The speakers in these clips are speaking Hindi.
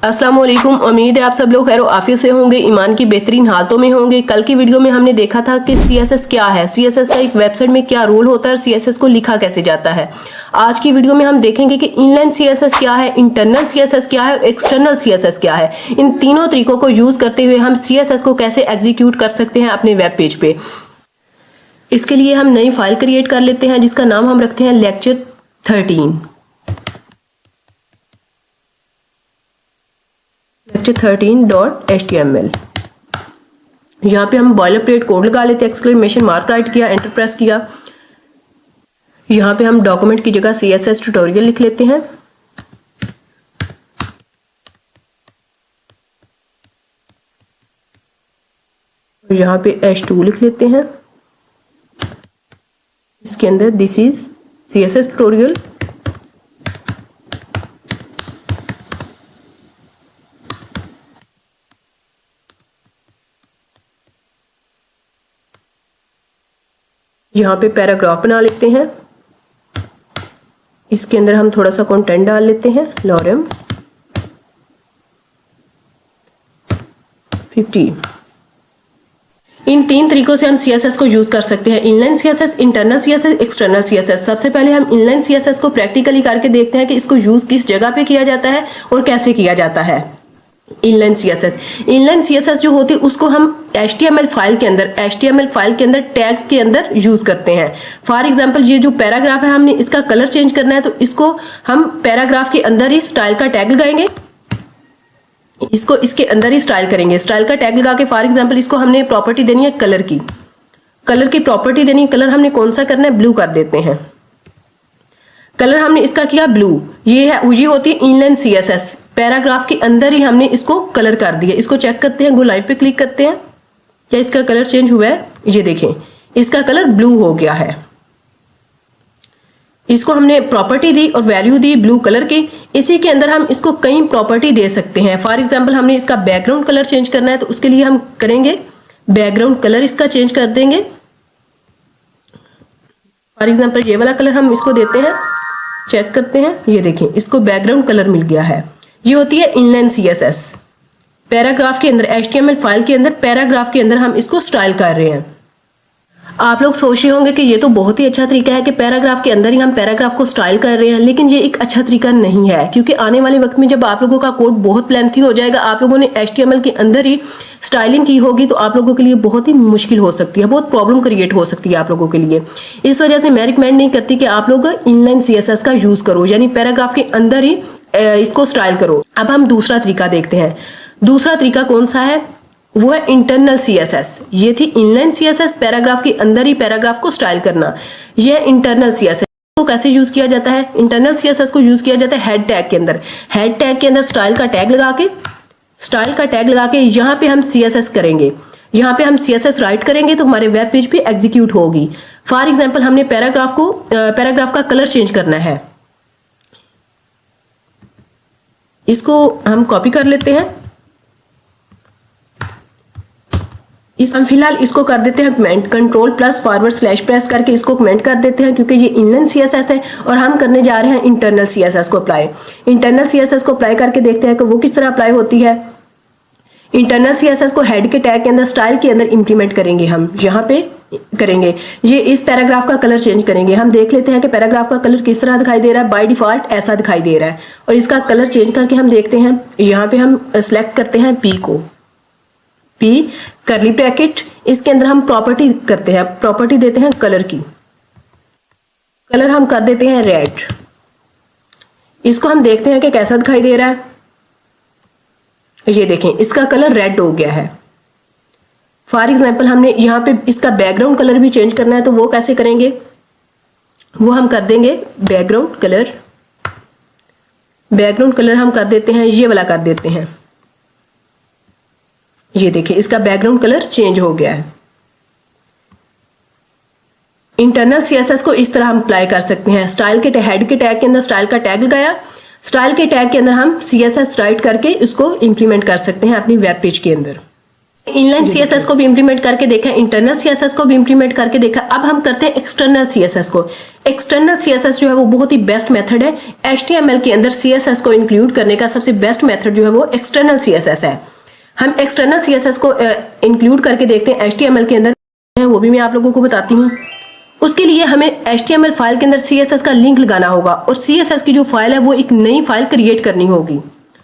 अस्सलाम वालेकुम। उम्मीद है आप सब लोग खैर आफियत से होंगे, ईमान की बेहतरीन हालतों में होंगे। कल की वीडियो में हमने देखा था कि सीएसएस क्या है, सीएसएस का एक वेबसाइट में क्या रोल होता है और सीएसएस को लिखा कैसे जाता है। आज की वीडियो में हम देखेंगे कि इनलाइन सीएसएस क्या है, इंटरनल सीएसएस क्या है और एक्सटर्नल सीएसएस क्या है। इन तीनों तरीकों को यूज करते हुए हम सीएसएस को कैसे एग्जीक्यूट कर सकते हैं अपने वेब पेज पे। इसके लिए हम नई फाइल क्रिएट कर लेते हैं जिसका नाम हम रखते हैं लेक्चर 13। lecture13.html। यहाँ पे हम बॉयलर प्लेट कोड लगा लेते हैं, एक्सक्लेमेशन मार्क राइट किया, एंटर प्रेस किया। यहाँ पे हम डॉक्यूमेंट की जगह CSS ट्यूटोरियल लिख लेते हैं। यहाँ पे H2 लिख लेते हैं। इसके अंदर दिस इज CSS ट्यूटोरियल। यहाँ पे पैराग्राफ बना लेते हैं। इसके अंदर हम थोड़ा सा कंटेंट डाल लेते हैं। लॉरेम 50। इन तीन तरीकों से हम CSS को यूज कर सकते हैं, inline CSS, internal CSS, external CSS। सबसे पहले हम इनलाइन CSS को प्रैक्टिकली करके देखते हैं कि इसको यूज किस जगह पे किया जाता है और कैसे किया जाता है। इनलाइन CSS जो होती है उसको हम HTML फाइल के अंदर टैग्स के अंदर यूज करते हैं। फॉर एग्जांपल ये जो पैराग्राफ है, हमने इसका कलर चेंज करना है तो इसको हम पैराग्राफ के अंदर ही स्टाइल का टैग लगाएंगे। इसको इसके अंदर ही स्टाइल करेंगे, स्टाइल का टैग लगा के फॉर एग्जांपल इसको हमने प्रॉपर्टी देनी है कलर की प्रॉपर्टी देनी है। कलर हमने कौन सा करना है, ब्लू कर देते हैं। कलर हमने इसका किया ब्लू। ये होती है इनलाइन CSS। पैराग्राफ के अंदर ही हमने इसको कलर कर दिया। इसको चेक करते हैं, गो लाइव पे क्लिक करते हैं, क्या इसका कलर चेंज हुआ है। ये देखें, इसका कलर ब्लू हो गया है। इसको हमने प्रॉपर्टी दी और वैल्यू दी ब्लू कलर की। इसी के अंदर हम इसको कई प्रॉपर्टी दे सकते हैं। फॉर एग्जांपल हमने इसका बैकग्राउंड कलर चेंज करना है तो उसके लिए हम करेंगे बैकग्राउंड कलर इसका चेंज कर देंगे। फॉर एग्जांपल ये वाला कलर हम इसको देते हैं, चेक करते हैं, ये देखें इसको बैकग्राउंड कलर मिल गया है। ये होती है इनलाइन CSS। पैराग्राफ के अंदर, HTML फाइल के अंदर, पैराग्राफ के अंदर हम इसको स्टाइल कर रहे हैं। आप लोग सोच रहे होंगे कि ये तो बहुत ही अच्छा तरीका है कि पैराग्राफ के अंदर ही हम पैराग्राफ को स्टाइल कर रहे हैं, लेकिन ये एक अच्छा तरीका नहीं है, क्योंकि आने वाले वक्त में जब आप लोगों का कोड बहुत लेंथी हो जाएगा, आप लोगों ने HTML के अंदर ही स्टाइलिंग की होगी तो आप लोगों के लिए बहुत ही मुश्किल हो सकती है, बहुत प्रॉब्लम क्रिएट हो सकती है आप लोगों के लिए। इस वजह से मैं रिकमेंड नहीं करती कि आप लोग इनलाइन CSS का यूज करो, यानी पैराग्राफ के अंदर ही इसको स्टाइल करो। अब हम दूसरा तरीका देखते हैं। दूसरा तरीका कौन सा है, वो है इंटरनल CSS। ये थी इनलाइन CSS, पैराग्राफ के अंदर ही पैराग्राफ को स्टाइल करना। यह है इंटरनल CSS। तो कैसे यूज किया जाता है, इंटरनल CSS को यूज किया जाता है हेड टैग के अंदर। हेड टैग के अंदर स्टाइल का टैग लगा के यहाँ पे हम CSS करेंगे। यहाँ पे हम CSS राइट करेंगे तो हमारे वेब पेज पे एग्जीक्यूट होगी। फॉर एग्जाम्पल हमने पैराग्राफ का कलर चेंज करना है। इसको हम कॉपी कर लेते हैं। हम फिलहाल इसको कर देते हैं कमेंट, Ctrl+/ प्रेस करके इसको कमेंट कर देते हैं, क्योंकि ये इनलाइन CSS है और हम करने जा रहे हैं इंटरनल CSS को अप्लाई। इंटरनल CSS को अप्लाई करके देखते हैं कि वो किस तरह अप्लाई होती है। इंटरनल CSS को हेड के टैग के अंदर, स्टाइल के अंदर इंप्लीमेंट करेंगे। हम यहाँ पे करेंगे, ये इस पैराग्राफ का कलर चेंज करेंगे। हम देख लेते हैं कि पैराग्राफ का कलर किस तरह दिखाई दे रहा है। बाय डिफॉल्ट ऐसा दिखाई दे रहा है और इसका कलर चेंज करके हम देखते हैं। यहाँ पे हम सेलेक्ट करते हैं P करली ब्रैकेट, इसके अंदर हम प्रॉपर्टी करते हैं, प्रॉपर्टी देते हैं कलर की। कलर हम कर देते हैं रेड। इसको हम देखते हैं कि कैसा दिखाई दे रहा है। ये देखें, इसका कलर रेड हो गया है। फॉर एग्जांपल हमने यहाँ पे इसका बैकग्राउंड कलर भी चेंज करना है तो वो कैसे करेंगे, वो हम कर देंगे बैकग्राउंड कलर हम कर देते हैं, ये वाला कर देते हैं। ये देखिए इसका बैकग्राउंड कलर चेंज हो गया है। इंटरनल CSS को इस तरह हम अप्लाई कर सकते हैं। स्टाइल के हेड के टैग के अंदर स्टाइल का टैग लगाया, स्टाइल के टैग के अंदर हम CSS राइट करके उसको इंप्लीमेंट कर सकते हैं अपनी वेब पेज के अंदर। इनलाइन सीएसएस को भी इंप्लीमेंट करके देखा, इंटरनल सीएसएस को भी इंप्लीमेंट करके देखा। अब हम करते हैं एक्सटर्नल सीएसएस को। एक्सटर्नल सीएसएस जो है वो बहुत ही बेस्ट मेथड है। एचटीएमएल के अंदर सीएसएस को इंक्लूड करने का सबसे बेस्ट मेथड जो है वो एक्सटर्नल सीएसएस है। हम एक्सटर्नल सीएसएस को इंक्लूड करके देखते हैं एचटीएमएल के अंदर, वो भी मैं आप लोगों को बताती हूँ। उसके लिए हमें एचटीएमएल फाइल के अंदर सीएसएस का लिंक लगाना होगा और सीएसएस की जो फाइल है वो एक नई फाइल क्रिएट करनी होगी।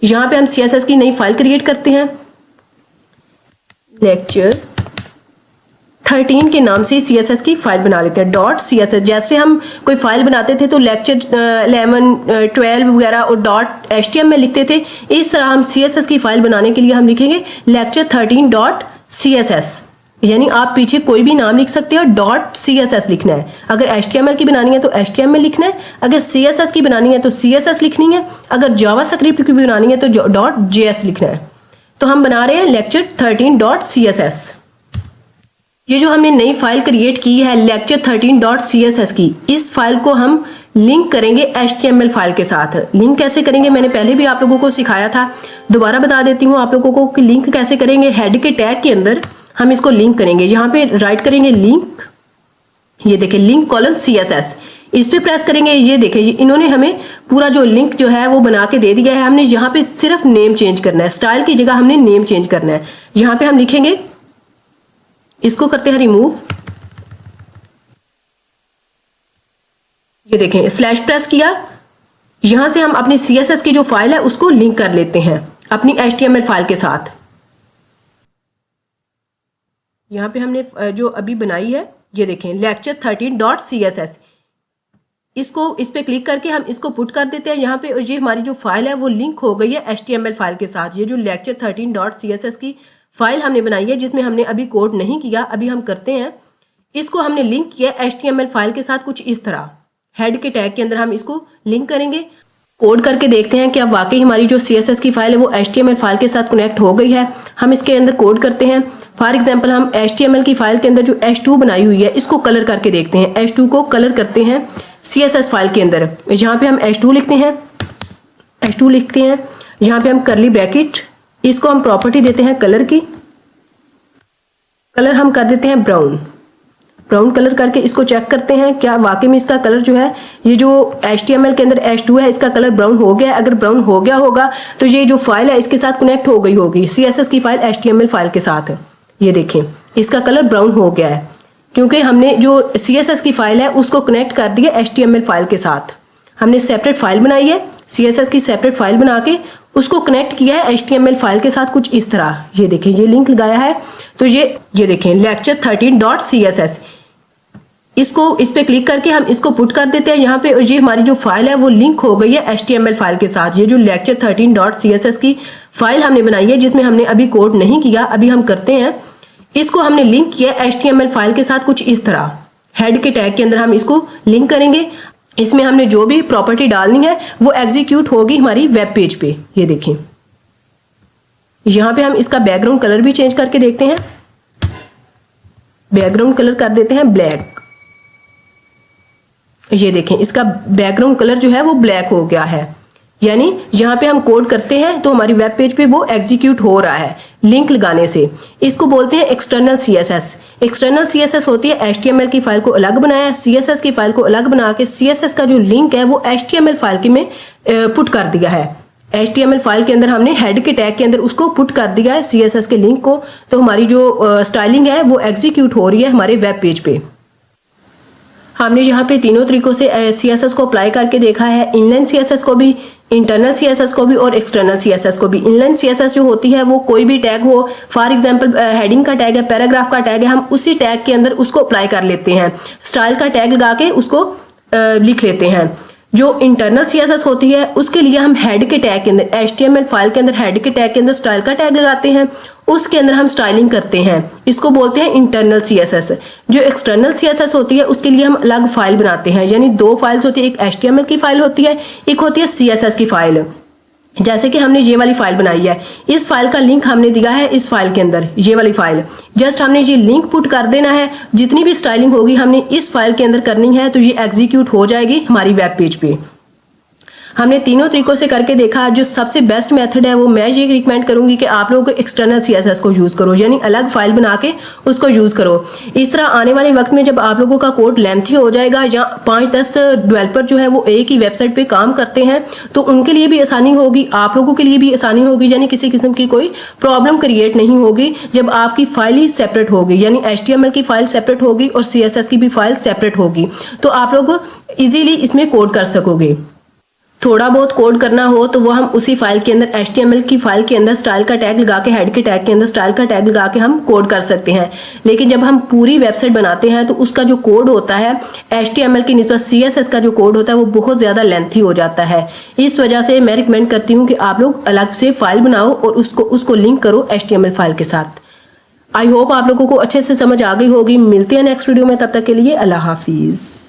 यहाँ पे हम सीएसएस की नई फाइल क्रिएट करते हैं, लेक्चर 13 के नाम से सीएसएस की फाइल बना लेते हैं। डॉट सीएसएस, जैसे हम कोई फाइल बनाते थे तो लेक्चर 11, 12 वगैरह और डॉट एचटीएमएल लिखते थे, इस तरह हम सीएसएस की फाइल बनाने के लिए हम लिखेंगे लेक्चर 13 डॉट सीएसएस। यानी आप पीछे कोई भी नाम लिख सकते हो, डॉट सीएसएस लिखना है। अगर एचटीएमएल की बनानी है तो एचटीएमएल लिखना है, अगर सीएसएस की बनानी है तो सीएसएस लिखनी है, अगर जावास्क्रिप्ट की बनानी है तो डॉट जेएस लिखना है। तो हम बना रहे हैं लेक्चर 13 डॉट सीएसएस। ये जो हमने नई फाइल क्रिएट की है लेक्चर 13 डॉट सीएसएस की, इस फाइल को हम लिंक करेंगे एचटीएमएल फाइल के साथ। लिंक कैसे करेंगे मैंने पहले भी आप लोगों को सिखाया था, दोबारा बता देती हूँ आप लोगों को कि लिंक कैसे करेंगे। हेड के टैग के अंदर हम इसको लिंक करेंगे, यहाँ पे राइट करेंगे लिंक, ये देखिए लिंक कॉलन सीएसएस, इस पे प्रेस करेंगे। ये देखिए इन्होंने हमें पूरा जो लिंक जो है वो बना के दे दिया है। हमने यहाँ पे सिर्फ नेम चेंज करना है, स्टाइल की जगह हमने नेम चेंज करना है। यहाँ पे हम लिखेंगे, इसको करते हैं रिमूव, ये देखें स्लैश प्रेस किया। यहां से हम अपनी सीएसएस की जो फाइल है उसको लिंक कर लेते हैं अपनी एचटीएमएल फाइल के साथ। यहाँ पे हमने जो अभी बनाई है ये देखें लेक्चर 13 डॉट सीएसएस, इसको इस पे क्लिक करके हम इसको पुट कर देते हैं यहाँ पे, और ये हमारी जो फाइल है वो लिंक हो गई है एचटीएमएल फाइल के साथ। ये जो लेक्चर 13 डॉट सीएसएस की फाइल हमने बनाई है जिसमें हमने अभी कोड नहीं किया, अभी हम करते हैं, इसको हमने लिंक किया एचटीएमएल फाइल के साथ कुछ इस तरह। हेड के टैग के अंदर हम इसको लिंक करेंगे, कोड करके देखते हैं कि अब वाकई हमारी जो सीएसएस की फाइल है वो एचटीएमएल फाइल के साथ कनेक्ट हो गई है। हम इसके अंदर कोड करते हैं। फॉर एग्जांपल हम एचटीएमएल की फाइल के अंदर जो H2 बनाई हुई है इसको कलर करके देखते हैं। H2 को कलर करते हैं सीएसएस फाइल के अंदर। यहाँ पे हम H2 लिखते हैं, H2 लिखते हैं, यहाँ पे हम करली ब्रैकेट, इसको हम प्रॉपर्टी देते हैं कलर की, कलर हम कर देते हैं ब्राउन। ब्राउन कलर करके इसको चेक करते हैं क्या वाकई में इसका कलर जो है, ये जो HTML के अंदर H2 है इसका कलर ब्राउन हो गया है। अगर ब्राउन हो गया होगा तो ये जो फाइल है इसके साथ कनेक्ट हो गई होगी CSS की फाइल HTML फाइल के साथ। ये देखें इसका कलर ब्राउन हो गया है क्योंकि हमने जो CSS की फाइल है उसको कनेक्ट कर दिया HTML फाइल के साथ। हमने सेपरेट फाइल बनाई है, CSS की सेपरेट फाइल बना के उसको कनेक्ट किया है HTML फाइल के साथ कुछ इस तरह। ये देखें ये लिंक लगाया है, तो ये देखें लेक्चर 13 डॉट CSS, इसको इस पे क्लिक करके हम इसको पुट कर देते हैं यहाँ पे, और ये हमारी जो फाइल है वो लिंक हो गई है HTML फाइल के साथ। ये जो लेक्चर 13 डॉट CSS की फाइल हमने बनाई है जिसमें हमने अभी कोड नहीं किया, अभी हम करते हैं, इसको हमने लिंक किया HTML फाइल के साथ कुछ इस तरह। हेड के टैग के अंदर हम इसको लिंक करेंगे, इसमें हमने जो भी प्रॉपर्टी डालनी है वो एग्जीक्यूट होगी हमारी वेब पेज पे। ये देखें यहाँ पे हम इसका बैकग्राउंड कलर भी चेंज करके देखते हैं, बैकग्राउंड कलर कर देते हैं ब्लैक। ये देखें इसका बैकग्राउंड कलर जो है वो ब्लैक हो गया है, यानी यहाँ पे हम कोड करते हैं तो हमारी वेब पेज पे वो एग्जीक्यूट हो रहा है लिंक लगाने से। इसको बोलते हैं एक्सटर्नल CSS। एक्सटर्नल CSS होती है HTML की फाइल को अलग बनाया, CSS की फाइल को अलग बना के CSS का जो लिंक है वो HTML फाइल के में पुट कर दिया है। HTML फाइल के अंदर हमने हेड के टैग के अंदर उसको पुट कर दिया है CSS के लिंक को, तो हमारी जो स्टाइलिंग है वो एग्जीक्यूट हो रही है हमारे वेब पेज पे। हमने यहाँ पे तीनों तरीकों से CSS को अप्लाई करके देखा है, इनलाइन CSS को भी, इंटरनल CSS को भी और एक्सटर्नल CSS को भी। इनलाइन CSS जो होती है वो कोई भी टैग हो, फॉर एग्जांपल हेडिंग का टैग है, पैराग्राफ का टैग है, हम उसी टैग के अंदर उसको अप्लाई कर लेते हैं, स्टाइल का टैग लगा के उसको लिख लेते हैं। जो इंटरनल CSS होती है उसके लिए हम हेड के टैग के अंदर, HTML फाइल के अंदर हेड के टैग के अंदर स्टाइल का टैग लगाते हैं, उसके अंदर हम स्टाइलिंग करते हैं, इसको बोलते हैं इंटरनल CSS। जो एक्सटर्नल CSS होती है उसके लिए हम अलग फाइल बनाते हैं, यानी दो फाइल्स होती है, एक HTML की फाइल होती है, एक होती है CSS की फाइल। जैसे कि हमने ये वाली फाइल बनाई है, इस फाइल का लिंक हमने दिया है इस फाइल के अंदर, ये वाली फाइल, जस्ट हमने ये लिंक पुट कर देना है, जितनी भी स्टाइलिंग होगी हमने इस फाइल के अंदर करनी है, तो ये एग्जीक्यूट हो जाएगी हमारी वेब पेज पे। हमने तीनों तरीकों से करके देखा। जो सबसे बेस्ट मेथड है वो मैं ये रिकमेंड करूंगी कि आप लोगों को एक्सटर्नल CSS को यूज करो, यानी अलग फाइल बना के उसको यूज करो। इस तरह आने वाले वक्त में जब आप लोगों का कोड लेंथी हो जाएगा या 5-10 डेवलपर जो है वो एक ही वेबसाइट पे काम करते हैं तो उनके लिए भी आसानी होगी, आप लोगों के लिए भी आसानी होगी, यानी किसी किस्म की कोई प्रॉब्लम क्रिएट नहीं होगी जब आपकी फाइल ही सेपरेट होगी, यानी HTML की फाइल सेपरेट होगी और CSS की भी फाइल सेपरेट होगी, तो आप लोग इजीली इसमें कोड कर सकोगे। थोड़ा बहुत कोड करना हो तो वो हम उसी फाइल के अंदर HTML की फाइल के अंदर स्टाइल का टैग लगा के, हेड के टैग के अंदर स्टाइल का टैग लगा के हम कोड कर सकते हैं। लेकिन जब हम पूरी वेबसाइट बनाते हैं तो उसका जो कोड होता है HTML की निस्बत CSS का जो कोड होता है वो बहुत ज़्यादा लेंथी हो जाता है। इस वजह से मैं रिकमेंड करती हूँ कि आप लोग अलग से फाइल बनाओ और उसको लिंक करो HTML फाइल के साथ। आई होप आप लोगों को अच्छे से समझ आ गई होगी। मिलते हैं नेक्स्ट वीडियो में, तब तक के लिए अल्लाह हाफिज़।